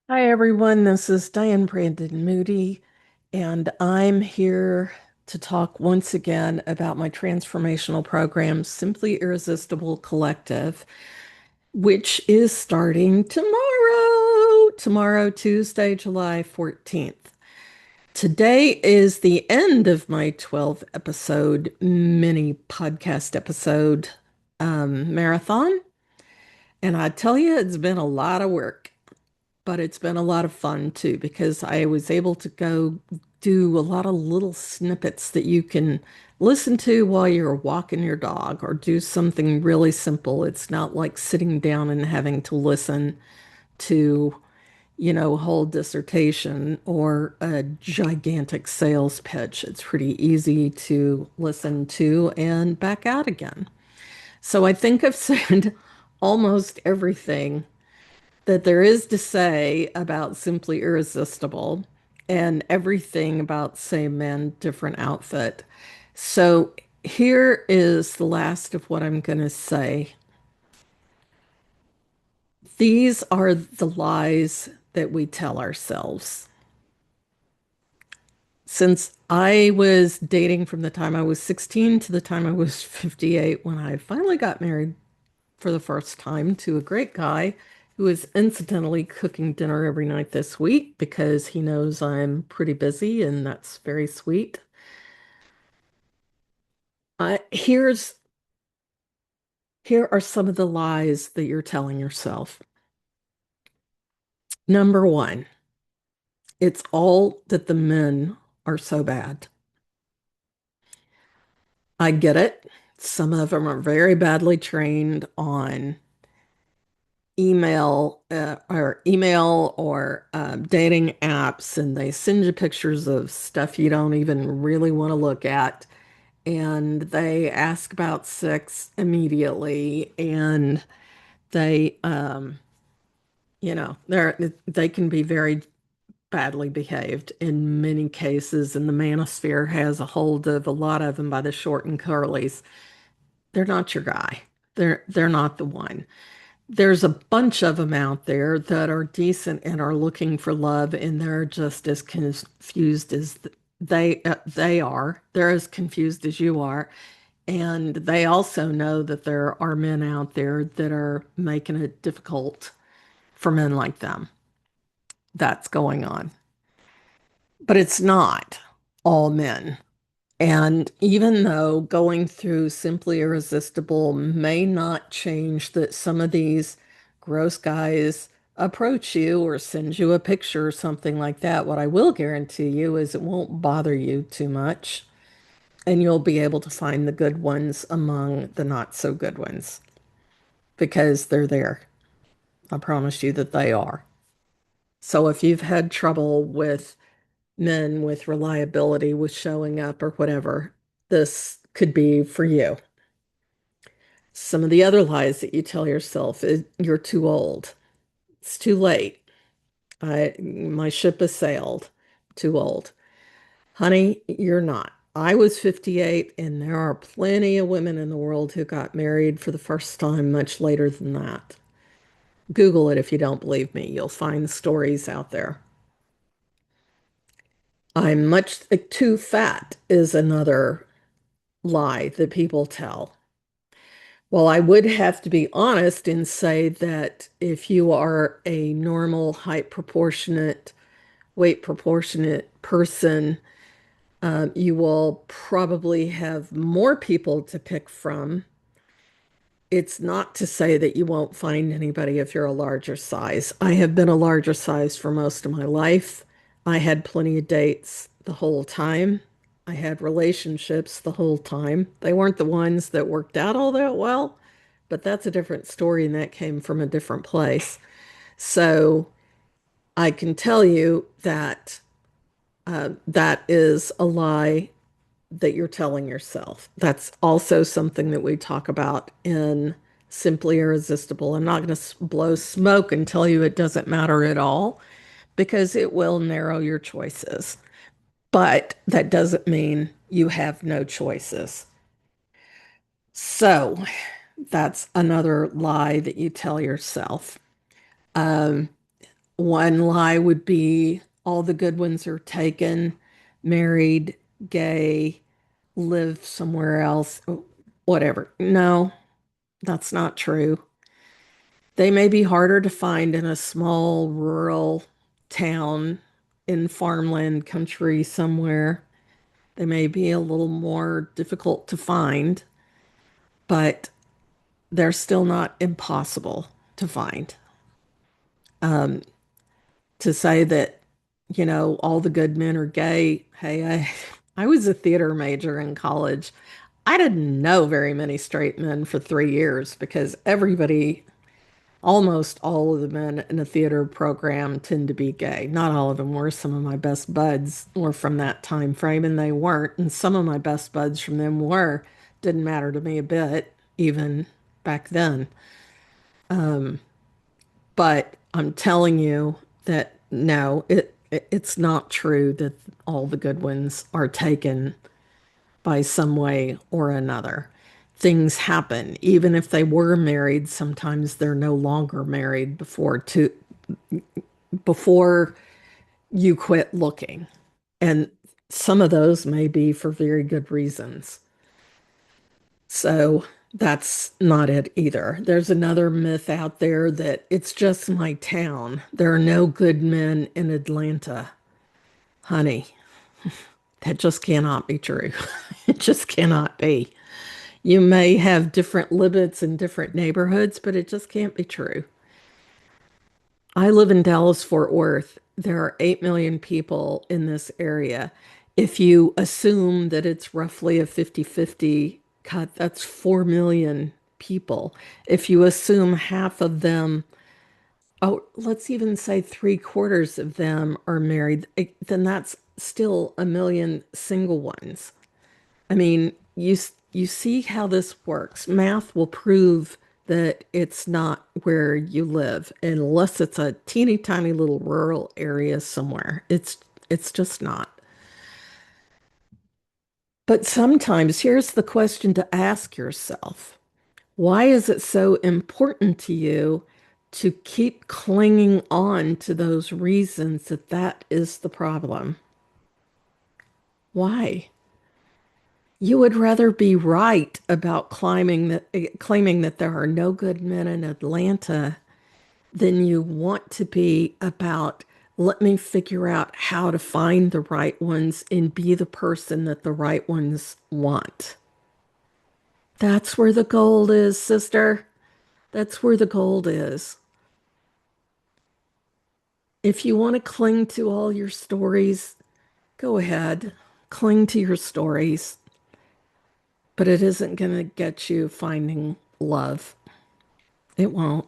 Hi, everyone. This is Diane Brandon Moody, and I'm here to talk once again about my transformational program, Simply Irresistible Collective, which is starting tomorrow, Tuesday, July 14th. Today is the end of my 12 episode mini podcast episode marathon, and I tell you, it's been a lot of work. But it's been a lot of fun too because I was able to go do a lot of little snippets that you can listen to while you're walking your dog or do something really simple. It's not like sitting down and having to listen to, a whole dissertation or a gigantic sales pitch. It's pretty easy to listen to and back out again. So I think I've said almost everything that there is to say about Simply Irresistible and everything about Same Man, Different Outfit. So here is the last of what I'm going to say. These are the lies that we tell ourselves. Since I was dating from the time I was 16 to the time I was 58, when I finally got married for the first time to a great guy who is incidentally cooking dinner every night this week because he knows I'm pretty busy and that's very sweet. Uh, here's here are some of the lies that you're telling yourself. Number one, it's all that the men are so bad. I get it. Some of them are very badly trained on email or dating apps, and they send you pictures of stuff you don't even really want to look at, and they ask about sex immediately, and they can be very badly behaved in many cases, and the manosphere has a hold of a lot of them by the short and curlies. They're not your guy. They're not the one. There's a bunch of them out there that are decent and are looking for love, and they're just as confused as they are. They're as confused as you are, and they also know that there are men out there that are making it difficult for men like them. That's going on, but it's not all men. And even though going through Simply Irresistible may not change that some of these gross guys approach you or send you a picture or something like that, what I will guarantee you is it won't bother you too much, and you'll be able to find the good ones among the not so good ones because they're there. I promise you that they are. So if you've had trouble with men with reliability, with showing up or whatever, this could be for you. Some of the other lies that you tell yourself is you're too old. It's too late. My ship has sailed. Too old. Honey, you're not. I was 58, and there are plenty of women in the world who got married for the first time much later than that. Google it if you don't believe me. You'll find stories out there. I'm much too fat is another lie that people tell. Well, I would have to be honest and say that if you are a normal, height proportionate, weight proportionate person, you will probably have more people to pick from. It's not to say that you won't find anybody if you're a larger size. I have been a larger size for most of my life. I had plenty of dates the whole time. I had relationships the whole time. They weren't the ones that worked out all that well, but that's a different story, and that came from a different place. So I can tell you that that is a lie that you're telling yourself. That's also something that we talk about in Simply Irresistible. I'm not going to blow smoke and tell you it doesn't matter at all because it will narrow your choices. But that doesn't mean you have no choices. So that's another lie that you tell yourself. Um, One lie would be all the good ones are taken, married, gay, live somewhere else, whatever. No, that's not true. They may be harder to find in a small rural town in farmland country somewhere. They may be a little more difficult to find, but they're still not impossible to find. Um, to say that, all the good men are gay. Hey, I was a theater major in college. I didn't know very many straight men for 3 years because almost all of the men in a theater program tend to be gay. Not all of them were. Some of my best buds were from that time frame and they weren't. And some of my best buds from them were. Didn't matter to me a bit, even back then. But I'm telling you that no, it's not true that all the good ones are taken by some way or another. Things happen. Even if they were married, sometimes they're no longer married before you quit looking. And some of those may be for very good reasons. So that's not it either. There's another myth out there that it's just my town. There are no good men in Atlanta. Honey, that just cannot be true. It just cannot be. You may have different limits in different neighborhoods, but it just can't be true. I live in Dallas, Fort Worth. There are 8 million people in this area. If you assume that it's roughly a 50-50 cut, that's 4 million people. If you assume half of them, oh, let's even say 3/4 of them are married, then that's still a million single ones. I mean, you see how this works. Math will prove that it's not where you live unless it's a teeny tiny little rural area somewhere. It's just not. But sometimes here's the question to ask yourself. Why is it so important to you to keep clinging on to those reasons that that is the problem? Why? You would rather be right about claiming that there are no good men in Atlanta than you want to be about let me figure out how to find the right ones and be the person that the right ones want. That's where the gold is, sister. That's where the gold is. If you want to cling to all your stories, go ahead, cling to your stories, but it isn't going to get you finding love. It won't.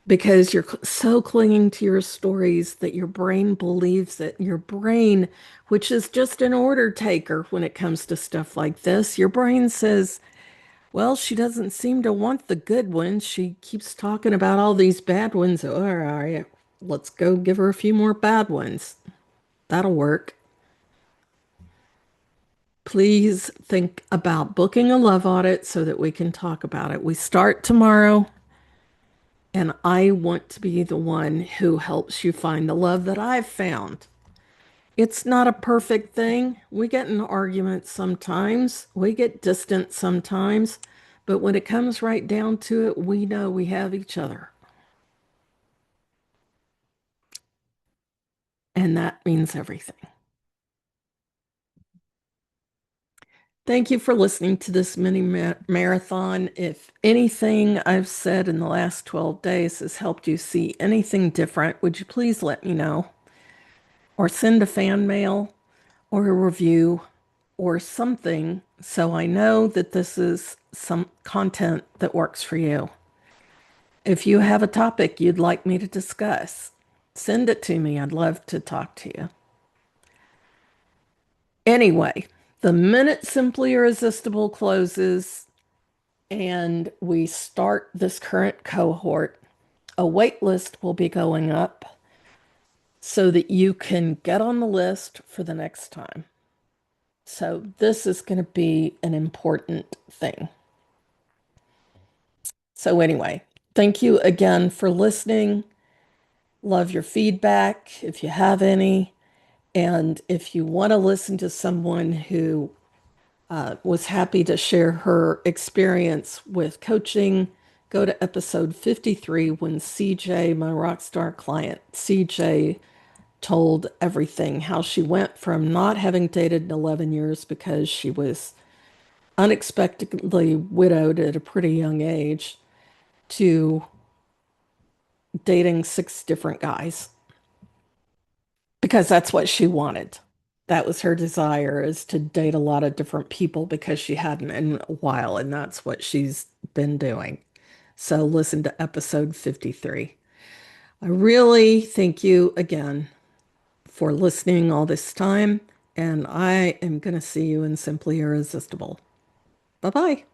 Because you're so clinging to your stories that your brain believes it. Your brain, which is just an order taker when it comes to stuff like this, your brain says, well, she doesn't seem to want the good ones. She keeps talking about all these bad ones. All right, let's go give her a few more bad ones. That'll work. Please think about booking a love audit so that we can talk about it. We start tomorrow. And I want to be the one who helps you find the love that I've found. It's not a perfect thing. We get in arguments sometimes, we get distant sometimes, but when it comes right down to it, we know we have each other. And that means everything. Thank you for listening to this mini marathon. If anything I've said in the last 12 days has helped you see anything different, would you please let me know? Or send a fan mail or a review or something so I know that this is some content that works for you. If you have a topic you'd like me to discuss, send it to me. I'd love to talk to you. Anyway, the minute Simply Irresistible closes and we start this current cohort, a wait list will be going up so that you can get on the list for the next time. So this is going to be an important thing. So anyway, thank you again for listening. Love your feedback if you have any. And if you want to listen to someone who was happy to share her experience with coaching, go to episode 53 when CJ, my rock star client, CJ, told everything how she went from not having dated in 11 years because she was unexpectedly widowed at a pretty young age to dating six different guys because that's what she wanted. That was her desire is to date a lot of different people because she hadn't in a while, and that's what she's been doing. So listen to episode 53. I really thank you again for listening all this time, and I am going to see you in Simply Irresistible. Bye bye.